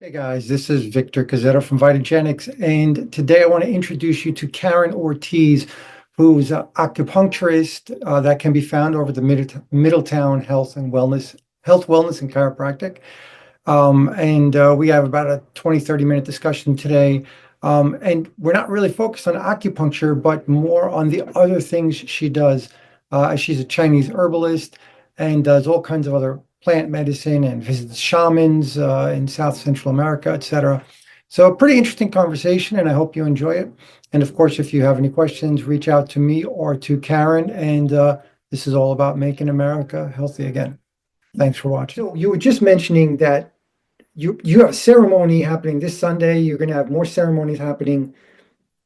Hey guys, this is Victor Cazzetto from Vitagenics, and today I want to introduce you to Karen Ortiz, who's an acupuncturist that can be found over the Middletown Health, Wellness, and Chiropractic. And we have about a 20-30 minute discussion today. And we're not really focused on acupuncture, but more on the other things she does. She's a Chinese herbalist and does all kinds of other plant medicine and visits shamans in South Central America, etc. So a pretty interesting conversation, and I hope you enjoy it. And of course, if you have any questions, reach out to me or to Karen. And this is all about making America healthy again. Thanks for watching. So you were just mentioning that you have a ceremony happening this Sunday. You're going to have more ceremonies happening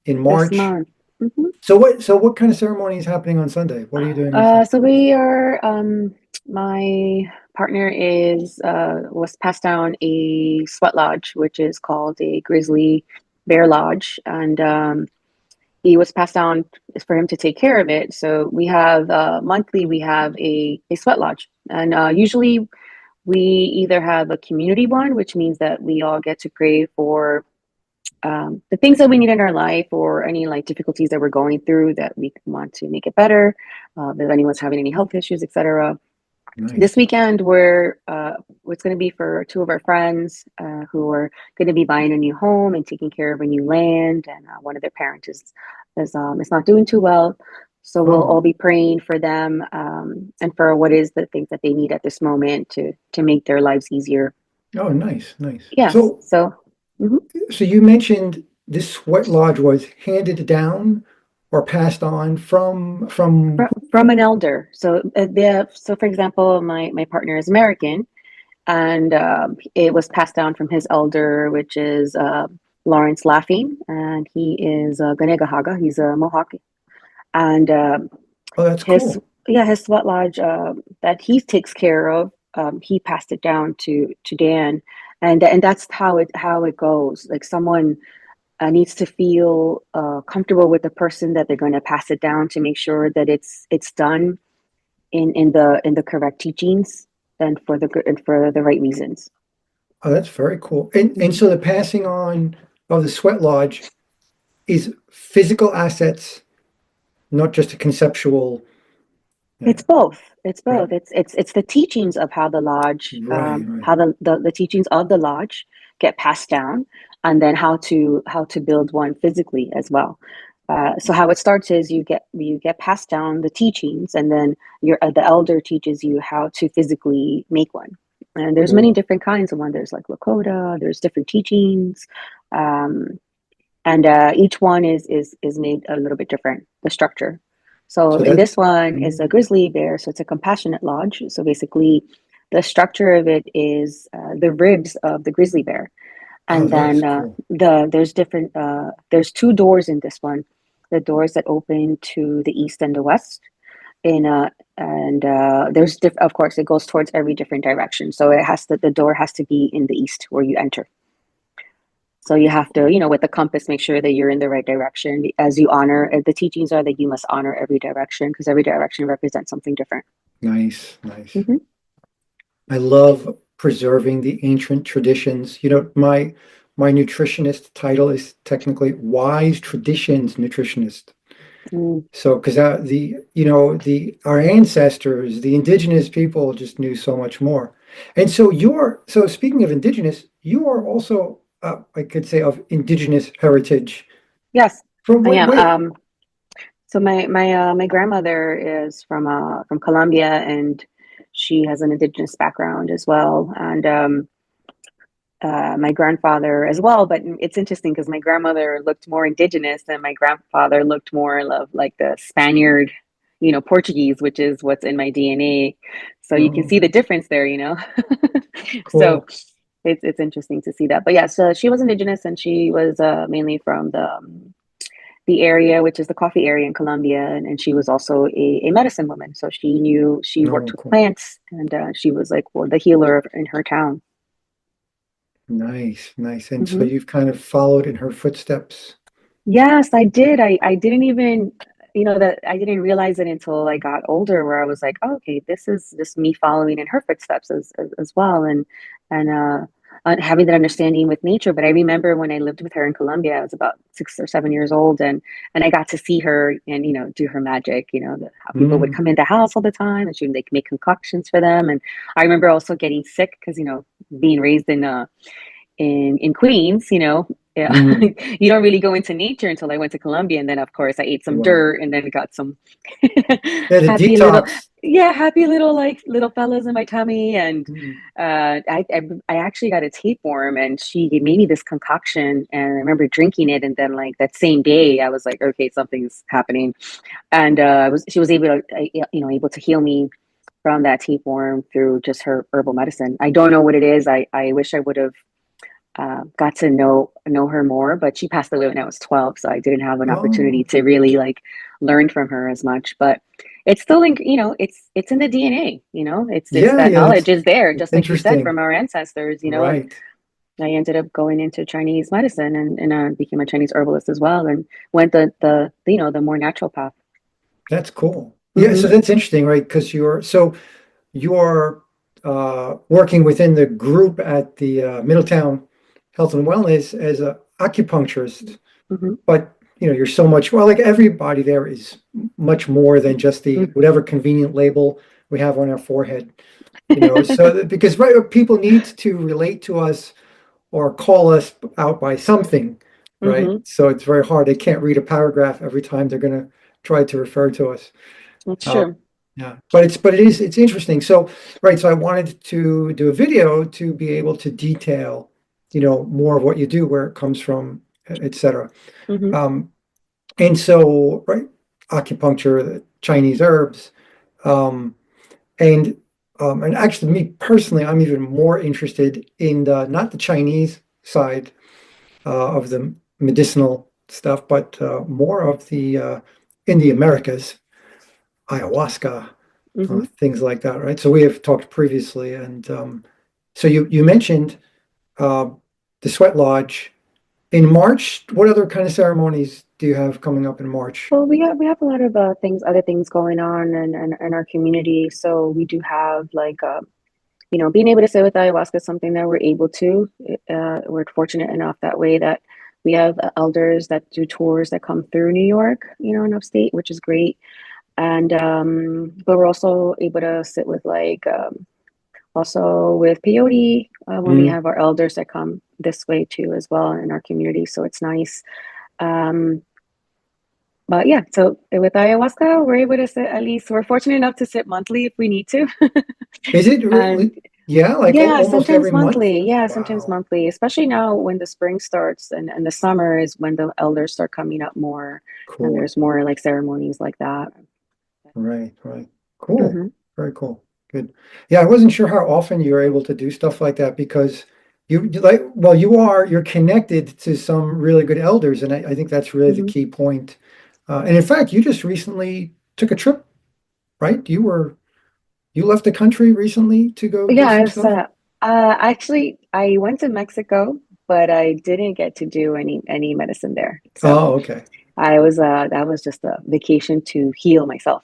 in This March. month. hmm So what kind of ceremony is happening on Sunday? What are you doing on Sunday? so we are my partner is was passed down a sweat lodge, which is called a grizzly bear lodge, and he was passed down for him to take care of it. So we have monthly we have a sweat lodge, and usually we either have a community one, which means that we all get to pray for the things that we need in our life or any like difficulties that we're going through that we want to make it better. If anyone's having any health issues, etc. This Nice. weekend, we're it's going to be for two of our friends who are going to be buying a new home and taking care of a new land, and one of their parents is not doing too well. So we'll all Oh, be praying for them and for what is the things that they need at this moment to make their lives easier. oh, nice, nice. Yes. So, So. Mhm. so you mentioned this sweat lodge was handed down or passed on from From an elder. So for example, my partner is American, and it was passed down from his elder, which is Lawrence Laughing, and he is Ganegahaga. He's a Mohawk, and Oh, that's his cool. yeah his sweat lodge that he takes care of. He passed it down to Dan, and that's how it goes. Like someone needs to feel comfortable with the person that they're going to pass it down to make sure that it's done in the correct teachings and for the right reasons. Oh, that's very cool. And Mhm. so the passing on of the sweat lodge is physical assets, not just a conceptual. Yeah, It's both. It's right, both. It's the teachings of how the lodge, right, right. how the teachings of the lodge get passed down, and then how to build one physically as well. So how it starts is you get passed down the teachings, and then the elder teaches you how to physically make one. And there's many Cool. different kinds of one. There's like Lakota. There's different teachings, um, and each one is made a little bit different. The structure. So So in that this one is a mm, grizzly bear, so it's a compassionate lodge. So basically, the structure of it is the ribs of the grizzly bear, oh, and that is then cool. there's two doors in this one, the doors that open to the east and the west. In and of course it goes towards every different direction. So the door has to be in the east where you enter. So you have to, with the compass, make sure that you're in the right direction as you honor. The teachings are that you must honor every direction because every direction represents something different. Nice, nice. hmm I love preserving the ancient traditions. My nutritionist title is technically Wise Traditions Nutritionist. Mm. So, because the our ancestors, the indigenous people, just knew so much more. And so speaking of indigenous, you are also I could say of indigenous heritage. Yes, From I wait, am. wait. So my grandmother is from Colombia, and she has an indigenous background as well, and my grandfather as well. But it's interesting because my grandmother looked more indigenous, and my grandfather looked more of like the Spaniard, Portuguese, which is what's in my DNA. So you can Oh, see the difference there. So cool. it's interesting to see that. But yeah, so she was indigenous, and she was mainly from the area, which is the coffee area in Colombia, and she was also a medicine woman. So she worked No, with cool. plants, and she was like the healer in her town. Nice, nice. And so hmm you've kind of followed in her footsteps. Yes, I did. I didn't even, that I didn't realize it until I got older, where I was like, oh, okay, this is just me following in her footsteps as well. And having that understanding with nature. But I remember when I lived with her in Colombia, I was about 6 or 7 years old, and I got to see her and do her magic. How people would Mm. come in the house all the time, and she would make concoctions for them. And I remember also getting sick because being raised in Queens, yeah, Mm. you don't really go into nature until I went to Colombia, and then of course I ate some Wow. dirt, and then got some Yeah, the happy little, detox. yeah, happy little like little fellas in my tummy, and Mm. I actually got a tapeworm, and she made me this concoction, and I remember drinking it, and then like that same day I was like, okay, something's happening, and she was able to able to heal me from that tapeworm through just her herbal medicine. I don't know what it is. I wish I would have got to know her more, but she passed away when I was 12, so I didn't have an opportunity Oh, to really like learn from her as much. But it's still in it's in the DNA. It's yeah, that yeah. knowledge is there, It's just like you said, interesting. from our ancestors. And Right. I ended up going into Chinese medicine, and became a Chinese herbalist as well, and went the more natural path. That's cool. Yeah, so Hmm. that's interesting, right? Because you're working within the group at the Middletown Health and Wellness as a acupuncturist, Hmm. but you're so much well, like everybody there is much more than just the whatever convenient label we have on our forehead, because right, people need to relate to us or call us out by something, right? Hmm. So it's very hard. They can't read a paragraph every time they're going to try to refer to us. That's Uh, true. yeah, but it's interesting. So, right, so I wanted to do a video to be able to detail, more of what you do, where it comes from, et cetera. Hmm. Um, and so, right, acupuncture, the Chinese herbs, um, and and actually, me personally, I'm even more interested in not the Chinese side of the medicinal stuff, but more of the in the Americas, ayahuasca, Hmm. things like that, right? So we have talked previously, and so you mentioned uh, the sweat lodge in March. What other kind of ceremonies do you have coming up in March? Well, we have a lot of other things going on in our community. So we do have like being able to sit with ayahuasca is something that we're able to. We're fortunate enough that way that we have elders that do tours that come through New York, in upstate, which is great. And but we're also able to sit with like also with peyote when we Mm. have our elders that come this way too as well in our community. So it's nice. Um, but yeah, so with ayahuasca, we're able to sit at least, we're fortunate enough to sit monthly if we need to. Is it And really? Yeah, like yeah, almost every sometimes month? monthly. Yeah, sometimes Wow. monthly, especially now when the spring starts and the summer is when the elders start coming up more, and Cool. there's more like ceremonies like that. Right, right. Cool. Hmm. Very cool. Good. Yeah, I wasn't sure how often you're able to do stuff like that because well, you're connected to some really good elders, and I think that's really the Hmm. key point. And in fact, you just recently took a trip, right? You left the country recently to go do Yeah, some it's stuff? actually I went to Mexico, but I didn't get to do any medicine there. So Oh, okay. I was that was just a vacation to heal myself.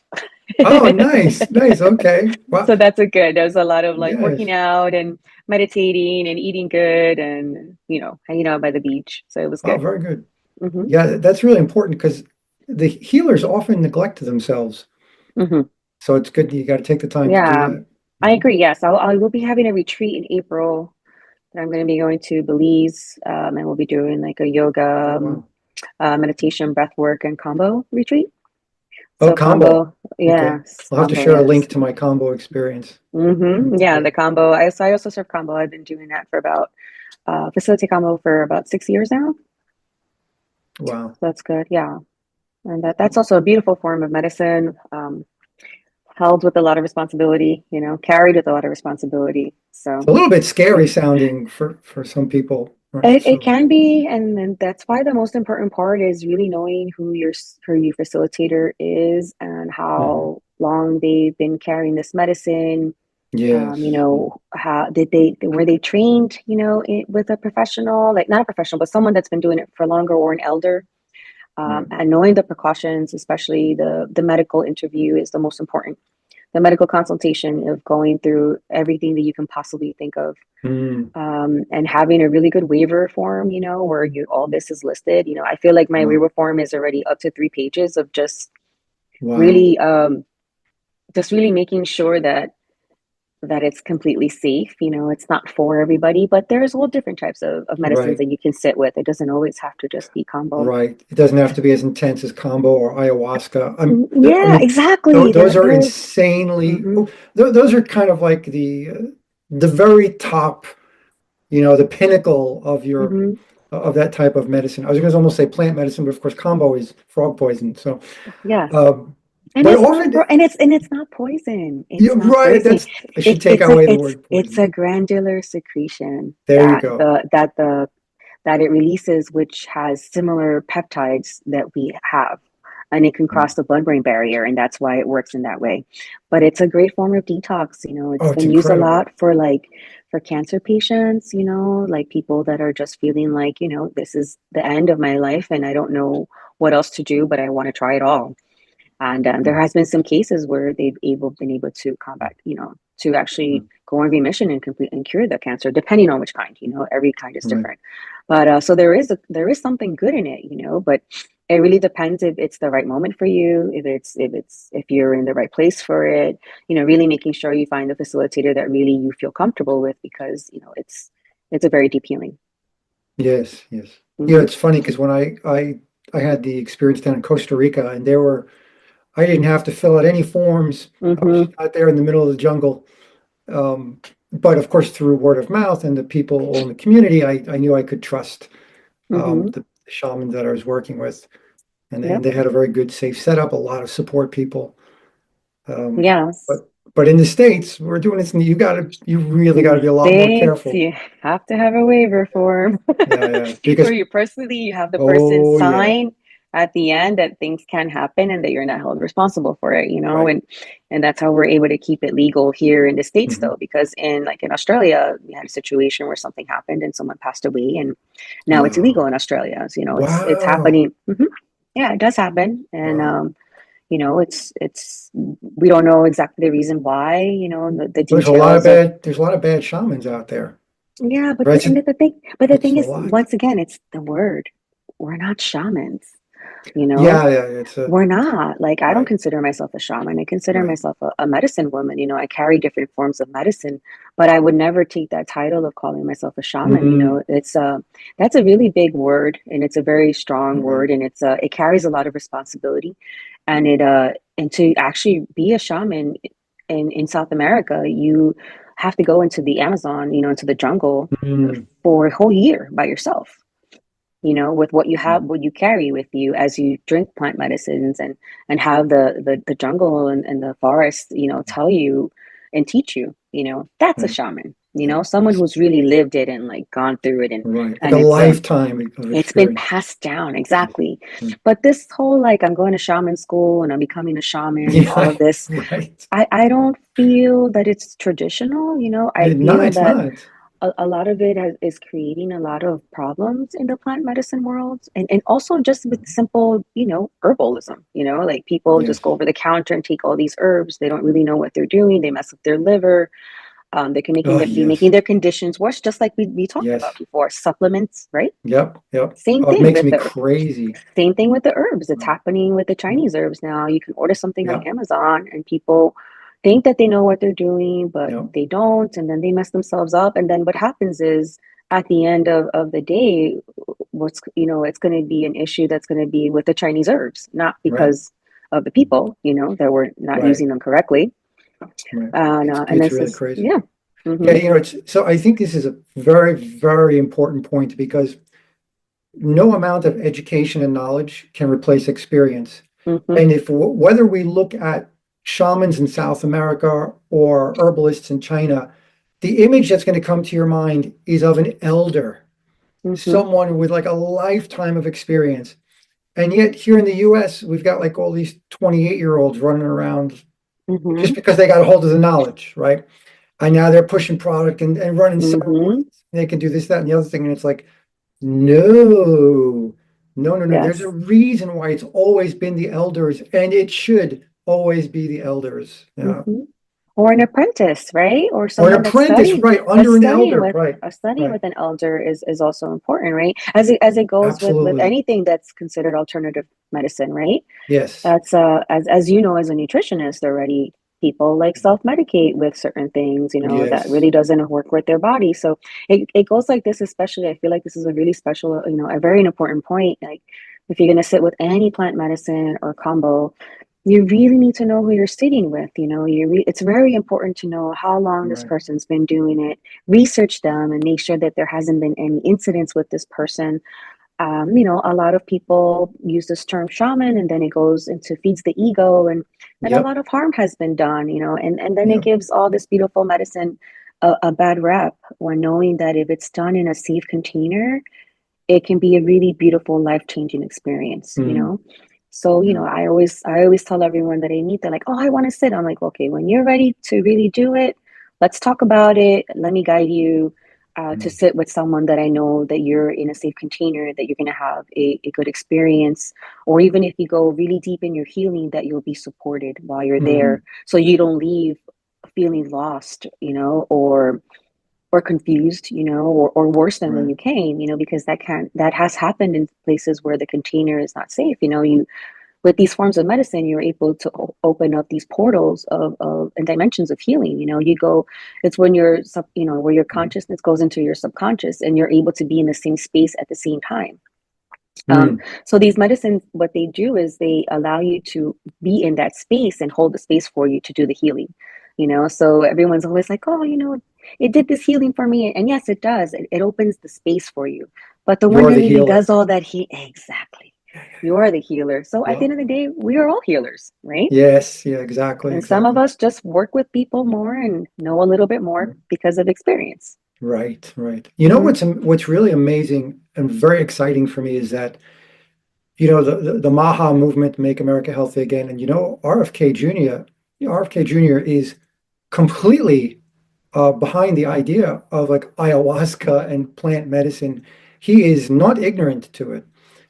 Oh, nice, nice. Okay. Well, So that's a good. There's a lot of like yes. working out and meditating and eating good and hanging out by the beach. So it was Oh, good. very good. Hmm. Yeah, that's really important because the healers often neglect themselves. Hmm. So it's good. You got to take the time to do Yeah, that. I Mhm. agree. Yes, I will be having a retreat in April. That I'm going to be going to Belize, and we'll be doing like a Oh, yoga, wow. meditation, breath work, and combo retreat. Oh, So combo. combo, Okay. yes, I'll have to combo, share a yes. link to my combo experience. Yeah, Okay. the combo. I also serve combo. I've been doing that for about facilitate combo for about 6 years now. Wow. So that's good. Yeah, and that's also a beautiful form of medicine. Held with a lot of responsibility. Carried with a lot of responsibility. It's So a little bit scary yeah. sounding for some people, right? It So, can be, and that's why the most important part is really knowing who your facilitator is and mhm. how long they've been carrying this medicine. Yes. How did they were they trained, with a professional, like not a professional, but someone that's been doing it for longer or an elder. Right. And knowing the precautions, especially the medical interview, is the most important. the medical consultation of going through everything that you can possibly think of, Mm, and having a really good waiver form, where all this is listed. I feel like my wow. waiver form is already up to 3 pages of Wow. really, just really making sure that it's completely safe. It's not for everybody, but there's all different types of medicines Right. that you can sit with. It doesn't always have to just be combo. Right. It doesn't have to be as intense as combo or ayahuasca. I Yeah, mean, exactly. those are There's insanely, hmm those are kind of like the very top, the pinnacle of hmm of that type of medicine. I was going to almost say plant medicine, but of course, combo is frog poison. So, yes. um, And but it's over not, bro, and it's not poison. you're It's not right. poison. I should take It's a away the it's word it's poison. a granular secretion There you go. that it releases, which has similar peptides that we have, and it can Mm. cross the blood-brain barrier, and that's why it works in that way. But it's a great form of detox. Oh, It's it's been used a incredible. lot for cancer patients. Like people that are just feeling like, this is the end of my life, and I don't know what else to do, but I want to try it all. And there has been some cases where been able to combat, to actually Mm. go in remission and complete and cure the cancer, depending on which kind. Every kind is Right. different. But so there is something good in it, but it really depends if it's the right moment for you, if you're in the right place for it. Really making sure you find the facilitator that really you feel comfortable with, because it's a very deep healing. Yes, yes. Hmm It's funny because when I had the experience down in Costa Rica, and I didn't have to fill out any forms. I was hmm out there in the middle of the jungle. Um, but of course, through word of mouth and the people in the community, I knew I could trust hmm the shamans that I was working with, and Yep. they had a very good, safe setup, a lot of support people. Um, Yes. but in the States, we're doing this, and you really In got to the be a lot more States, careful. you have to have a waiver form Yeah, where because you have the person oh yeah, sign at the end that things can happen and that you're not held responsible for it, right. and that's how we're able to keep it legal here in the States, Mhm. though, because in Australia, we had a situation where something happened and someone passed away, and now it's illegal Wow, in Australia. So, it's wow, happening. Yeah, it does happen. And wow. it's we don't know exactly the reason why, the details of. There's a lot of bad shamans out there. Yeah, but Right? the It's thing a is, lot. once again, it's the word. We're not shamans, you know? Yeah, it's a We're not. Like, I don't right, consider myself a shaman. I consider right. myself a medicine woman. I carry different forms of medicine, but I would never take that title of calling myself a shaman. Mm, That's a really big word, and it's a very strong right, word, and it carries a lot of responsibility. And to actually be a shaman in South America, you have to go into the Amazon, into the jungle mm, for a whole year by yourself, with what you mm, have, what you carry with you as you drink plant medicines, and have the jungle and the forest, tell you and teach you. That's a right. shaman. Yeah, Someone who's really lived it and like gone through it, and right. Like and a it's lifetime of it's been experience. passed down, Mm, exactly. mm. But this whole, like, I'm going to shaman school and I'm becoming a shaman and all Yeah, of this, right. I don't feel that it's traditional. I No, feel it's that not. a lot of it is creating a lot of problems in the plant medicine world, and also just with simple, herbalism. Like, people Yes. just go over the counter and take all these herbs. They don't really know what they're doing. They mess up their liver. They can Oh, be yes. making their conditions worse, just like we talked Yes. about before. Supplements, right? Yep. Yep. Same Oh, it thing makes with me the crazy. same thing with the herbs. It's Right. happening with the Chinese herbs now. You can order something on Yep. Amazon, and people think that they know what they're doing, but Yep. they don't. And then they mess themselves up. And then what happens is, at the end of the day, it's going to be an issue that's going to be with the Chinese herbs, not Right. because of the people, that were not Right. using them correctly. Right. And It's this really is, crazy. yeah. Yeah, Mm-hmm. it's so I think this is a very, very important point because no amount of education and knowledge can replace experience. Mm-hmm. And if whether we look at shamans in South America or herbalists in China, the image that's going to come to your mind is of an elder, Mm-hmm. someone with like a lifetime of experience. And yet here in the US, we've got like all these 28-year-olds running around Mm-hmm. just because they got a hold of the knowledge, right? And now they're pushing product and running Mm-hmm. ceremonies. They can do this, that, and the other thing. And it's like, no, no, no, no. There's a Yes. reason why it's always been the elders, and it should always be the elders. Yeah. Hmm. Or an apprentice, right? Or Or an someone that's apprentice, studying, right, that's under an elder, right, studying right. with an elder is also important, right? As it goes with Absolutely. anything that's considered alternative medicine, right? Yes. That's as you know, as a nutritionist already, people like self-medicate with certain things, that Yes. really doesn't work with their body. So it goes like this, especially I feel like this is a really special, a very important point. Like if you're gonna sit with any plant medicine or combo, you really need to know who you're sitting with. It's very important to know how long this Right. person's been doing it, research them and make sure that there hasn't been any incidents with this person. A lot of people use this term shaman and then it goes into feeds the ego, and a Yep. lot of harm has been done, and then it Yep. gives all this beautiful medicine a bad rep, when knowing that if it's done in a safe container, it can be a really beautiful life-changing experience. Mm. So Yeah. I always tell everyone that I meet, they're like, oh, I want to sit. I'm like, okay, when you're ready to really do it, let's talk about it. Let me guide you to Mm. sit with someone that I know that you're in a safe container, that you're going to have a good experience. Or even if you go really deep in your healing, that you'll be supported while you're there, Mm. so you don't leave feeling lost, or confused, or worse than when Right. you came, because that has happened in places where the container is not safe. You with these forms of medicine, you're able to open up these portals of and dimensions of healing. You go, it's when where your Mm. consciousness goes into your subconscious, and you're able to be in the same space at the same time. Um, Mm. so these medicines, what they do is they allow you to be in that space and hold the space for you to do the healing. So everyone's always like, oh, it did this healing for me. And yes, it does. It opens the space for you. But the one You're that the really healer. does all that exactly. Yeah. Yeah. You are the healer. So Yeah. at the Yep. end of the day, we are all healers, right? Yes. Yeah. Exactly. And some of Exactly. us just work with people more and know a little bit more because of experience. Right. Right. You know Hmm. what's really amazing and very exciting for me is that the Maha movement, Make America Healthy Again, and RFK Jr. is completely behind the idea of like ayahuasca and plant medicine. He is not ignorant to it.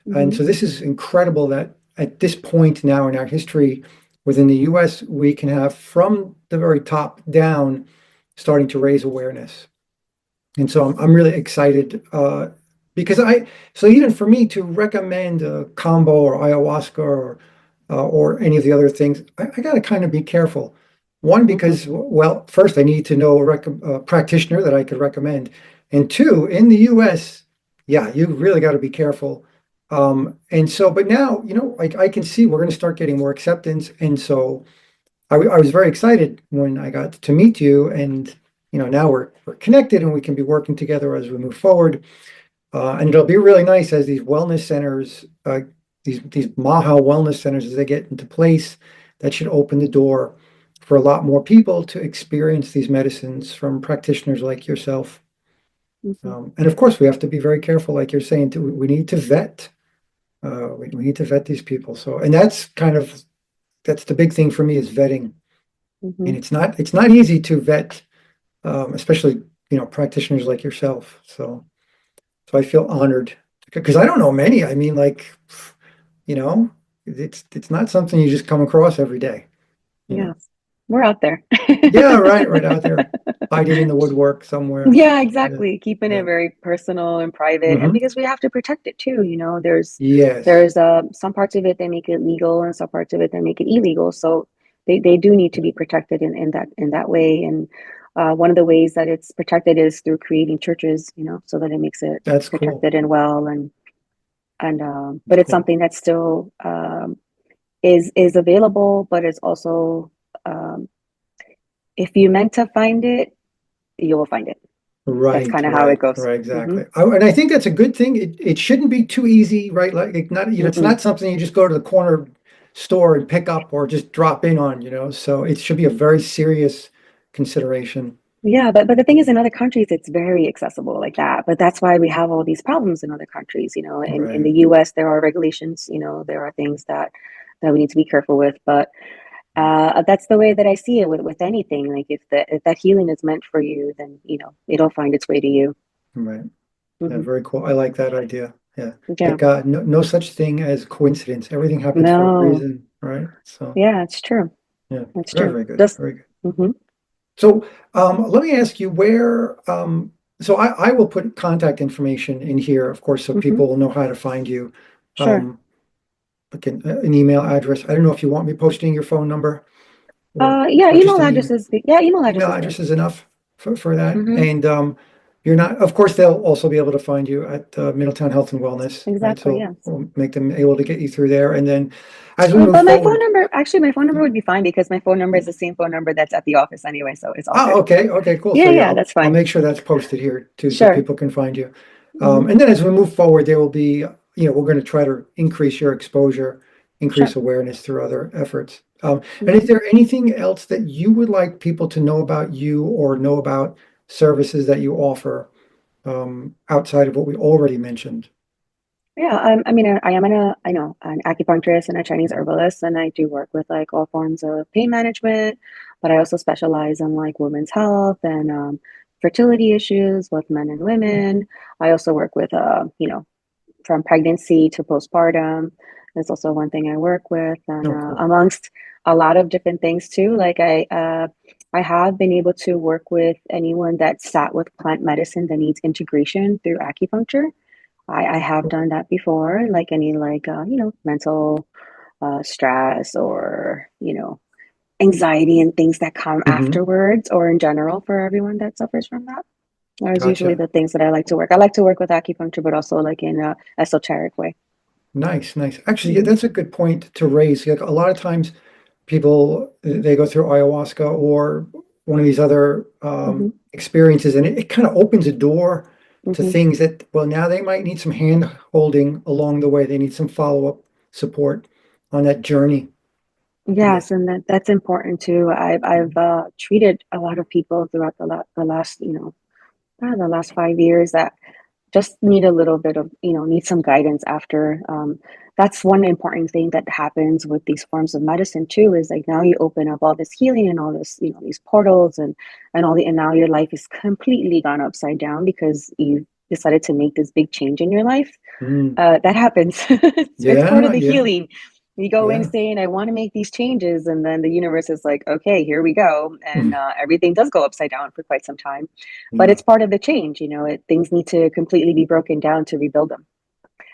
And Hmm. so this is incredible that at this point now in our history within the US, we can have from the very top down starting to raise awareness. And so I'm really excited because so even for me to recommend a combo or ayahuasca or any of the other things, I got to kind of be careful. One, Hmm. because, well, first I need to know a practitioner that I could recommend. And two, in the US, yeah, you really got to be careful. And so, but now, I can see we're going to start getting more acceptance. And so I was very excited when I got to meet you, and now we're connected and we can be working together as we move forward. And it'll be really nice as these wellness centers, these Maha wellness centers, as they get into place, that should open the door for a lot more people to experience these medicines from practitioners like yourself. Hmm. And of course, we have to be very careful, like you're saying, we need to vet. We need to vet these people. So, and that's the big thing for me is vetting. Hmm. And it's not easy to vet, especially practitioners like yourself. So I feel honored because I don't know many. I mean, like, you know, it's not something you just come across every day. You know, Yes, we're out there. yeah, right out there, hiding in the woodwork somewhere. Yeah, Yeah, exactly. Keeping it yeah. very personal and private, and Hmm. because we have to protect it too. There's Yes, there's some parts of it that make it legal, and some parts of it that make it illegal. So they do need to be protected in that way. And one of the ways that it's protected is through creating churches, so that it makes it that's cool. protected and well. And That's but it's cool. something that still is available, but it's also um, if you meant to find it, you will find it. That's Right, kind of how it right, goes. right, Hmm. exactly. And I think that's a good thing. It shouldn't be too easy, right? Like it's Mm-mm. not something you just go to the corner store and pick up or just drop in on. So it should be a very serious consideration. Yeah, but the thing is, in other countries, it's very accessible like that. But that's why we have all these problems in other countries. In Right. the U.S., there are regulations. There are things that we need to be careful with. But that's the way that I see it with anything. Like if that healing is meant for you, then it'll find its way to you. Right. Yeah, Hmm. very cool. I like that idea. Yeah. Yeah. Like no such thing as coincidence. Everything happens for a No. reason. right? So Yeah, it's true. yeah, It's very, true. very good. Just Very good. hmm So let me ask you where, so I will put contact information in here, of course, so hmm people will know how to find you. Sure. Um, again, an email address. I don't know if you want me posting your phone number Yeah, or just email an address email. is yeah, email address Email is good. address is enough for that. Hmm And you're not, of course, they'll also be able to find you at Middletown Health and Wellness, right? Exactly, So yes. we'll make them able to get you through there. And then as we move But my phone forward, number, actually, my phone number would be fine because my phone number is the same phone number that's at the office anyway, so it's all oh, good. okay, okay, cool. So Yeah, yeah, yeah, that's I'll fine. make sure that's posted here too, so Sure. people can find you. Hmm And then as we move forward, there will be, we're going to try to increase your exposure, increase Sure. awareness through other efforts. And is hmm there anything else that you would like people to know about you or know about services that you offer outside of what we already mentioned? Yeah, I mean, I am I know, an acupuncturist and a Chinese herbalist, and I do work with like all forms of pain management, but I also specialize in like women's health and fertility issues, both men and women. I also work with, from pregnancy to postpartum. That's also one thing I work with, and Oh, cool. amongst a lot of different things too. Like I have been able to work with anyone that sat with plant medicine that needs integration through acupuncture. I have Cool. done that before, like any like mental stress or anxiety and things that come Hmm. afterwards, or in general for everyone that suffers from that. Those usually Gotcha. the things that I like to work. I like to work with acupuncture, but also like in a esoteric way. Nice, nice. Actually, yeah, Hmm that's a good point to raise. Like, a lot of times people they go through ayahuasca or one of these other hmm experiences, and it kind of opens a door to hmm things that, well, now they might need some hand holding along the way. They need some follow-up support on that journey. Yeah. Yes, and that's important too. I've treated a lot of people throughout the last the last 5 years that just need a little bit of need some guidance after. That's one important thing that happens with these forms of medicine too, is like now you open up all this healing and all this these portals and now your life is completely gone upside down because you decided to make this big change in your life. Mm. That happens. It's part of Yeah, the yeah, healing. You go in yeah. saying, I want to make these changes. And then the universe is like, okay, here we go. And everything does go upside down for quite some time. But Yeah. it's part of the change. Things need to completely be broken down to rebuild them.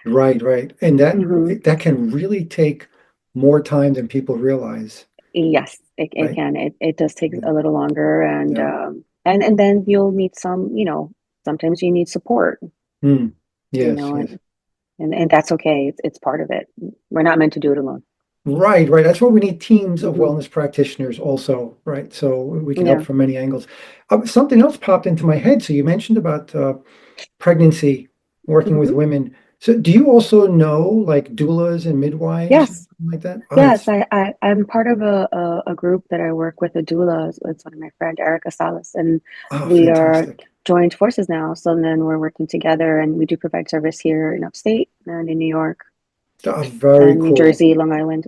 Right, right. And that Hmm that can really take more time than people realize, Yes, it right? can. It does take Yeah. a little longer. Yeah. And then you'll need sometimes you need support, Mm. you Yes, know, yes. and that's okay. It's part of it. We're not meant to do it alone. Right, right. That's why we need teams of Hmm wellness practitioners also, right? So we can help Yeah. from many angles. Something else popped into my head. So you mentioned about pregnancy, working with hmm women. So do you also know like doulas and midwives, Yes. like that? Oh, Yes, that's I'm part of a group that I work with, a doula. It's one of my friend, Erica Salas, and we are fantastic. joined forces now. So then we're working together, and we do provide service here in upstate and in New York Very and New cool. Jersey, Long Island.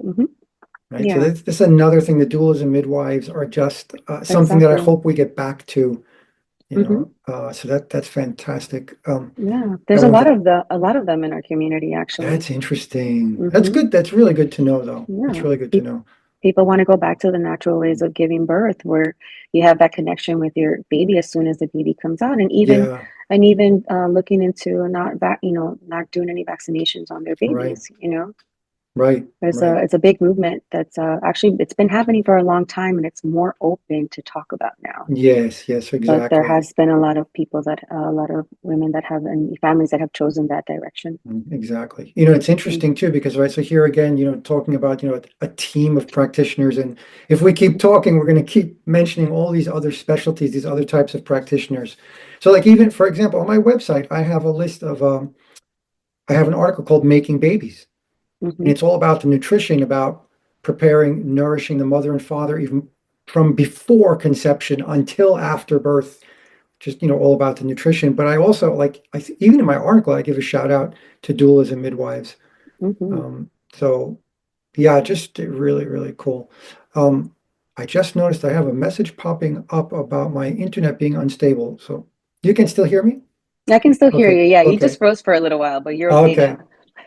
Right. So Yeah, that's another thing. The doulas and midwives are just something that I exactly. hope we get back to, hmm so that's fantastic. Yeah, I there's wanted to, a lot of them in our community, actually. that's interesting. That's hmm good. That's really good to know, though. That's Yeah, really good to know. people want to go back to the natural ways of giving birth, where you have that connection with your baby as soon as the baby comes out, Yeah, and even looking into not doing any vaccinations on their right, babies. right, There's right. it's a big movement that's actually it's been happening for a long time, and it's more open to talk about now. Yes, yes, But there exactly. has been a lot of people a lot of women that have and families that have chosen that direction. Exactly. It's Mm-hmm. interesting too, because right, so here again, talking about, a team of practitioners, and if we keep talking, we're going to keep mentioning all these other specialties, these other types of practitioners. So like even, for example, on my website, I have a list of, I have an article called Making Babies, and Mm-hmm. it's all about the nutrition, about preparing, nourishing the mother and father, even from before conception until after birth, just all about the nutrition. But I also like even in my article I give a shout out to doulas and midwives. Mm-hmm. So yeah, just really, really cool. um, I just noticed I have a message popping up about my internet being unstable, so you can still hear me? I can still hear Okay, you. Yeah, you just okay, froze for a little while, but you're okay okay, now.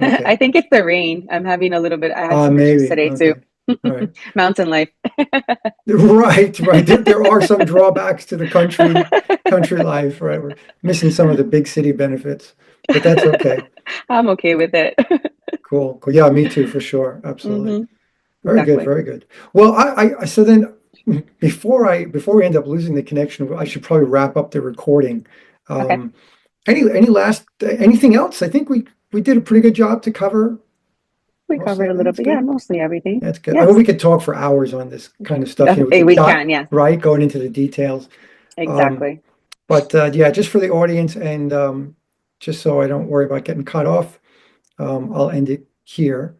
I okay. think it's the rain. I had some issues Maybe, today too. okay. Right. Mountain life. Right, right. There are some drawbacks to the country life, right? We're missing some of the big city benefits, but that's okay. I'm okay with it. Cool, cool. Yeah, me too, for sure. Absolutely. Hmm. Very good, Exactly. very good. Well, so then before we end up losing the connection, I should probably wrap up the recording. Okay. Um, anything else? I think we did a pretty good job to cover We mostly covered a everything. little That's bit. Yeah, good. mostly everything. That's good. I mean, Yes. we could talk for hours on this kind of stuff. We could We can, yes. right, going into the details. Um, Exactly. but yeah, just for the audience and just so I don't worry about getting cut off, I'll end it here.